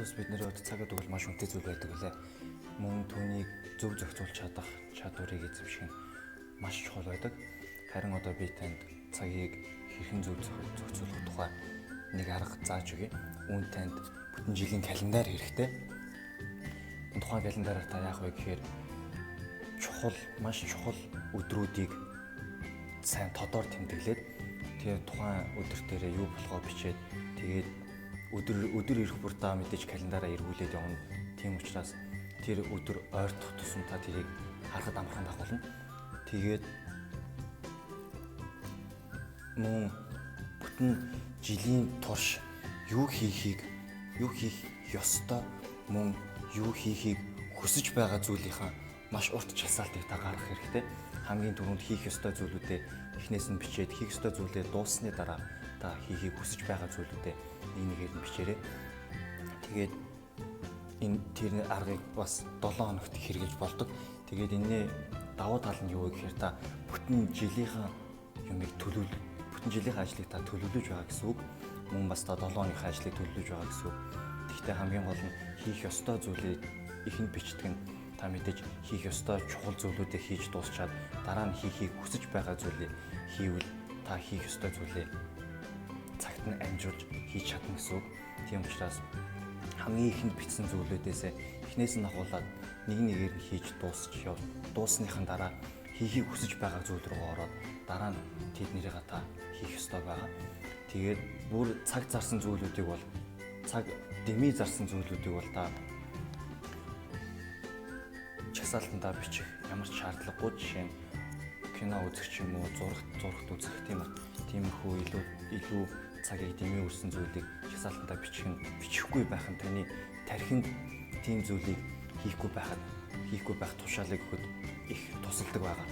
бас бидний хувьд цагаа тэгвэл маш үнэтэй зүйл байдаг үлээ. Мөн түүнийг зөв зохицуулж чадах чадварыг эзэмших нь маш чухал байдаг. Харин одоо би танд цагийг хэрхэн зөв зохицуулах тухай нэг арга зааж өгье. Үүнд танд бүтэн жилийн календар хэрэгтэй. Энэ тухайн календараар та яах вэ гэхээр маш чухал өдрүүдийг сайн тодор тэмдэглээд тэгээ тухайн өдөр дээрээ юу болохоо бичээд тэгээд өдөр ирэх бүр та мэдээж календараа эргүүлээд явна. Тийм учраас тэр өдөр ойртох тусам та тэрийг харахад амархан дагуулна. Тэгээд мөн бүтэн жилийн турш юу хийх ёстой, мөн юу хийхийг хүсэж байгаа зүйлийнхаа маш урт чагсаалтыг та гаргах хэрэгтэй. Хамгийн түрүүнд хийх ёстой зүйлүүдээ эхнээс нь бичээд хийх ёстой зүйлээ дууссаны дараа та хийхийг хүсэж байгаа зүйлүүдээ нэгээр нь бичээрэй. Тэгээд энэ тэр аргыг бас 7 хоногт хэрэгжиж болдог. Тэгээд энэний давуу тал нь юу вэ гэхээр та бүтэн жилийнхаа бүтэн жилийнхаа ажлыг та төлөвлөж байгаа гэсэн үг. Мөн бас та 7 хоногийн ажлыг төлөвлөж байгаа гэсэн үг. Гэхдээ хамгийн гол нь хийх ёстой зүйлийг ихэнд бичдэг нь та мэдээж хийх ёстой чухал зүйлүүдээ хийж дуусчаад дараа нь хийхийг хүсэж байгаа зүйлийг хийвэл та хийх ёстой зүйлээ цагт нь амжуулж хийж чадна гэсэн үг. Тийм учраас хамгийн ихэнд бичсэн зүйлүүдээс эхнээс нь ахуулаад нэгээр нь хийж дуусныхан дараа хийхийг хүсэж байгаа зүйл рүү ороод дараа нь тэднийгээ та хийх ёстой байгаа. Тэгээд бүр цаг зарсан зүйлүүдийг бол цаг дэмий зарсан зүйлүүдийг бол та чагсаалтандаа бичих ямар ч шаардлагагүй. Жишээ нь кино үзэх ч юм уу, зурагт үзэх тиймэрхүү илүү цагийг дэмий үрсэн зүйлийг чагсаалтандаа бичихгүй байх нь таны тархинд тийм зүйлийг хийхгүй байх тушаалыг өгөхөд их тусалдаг байгаа.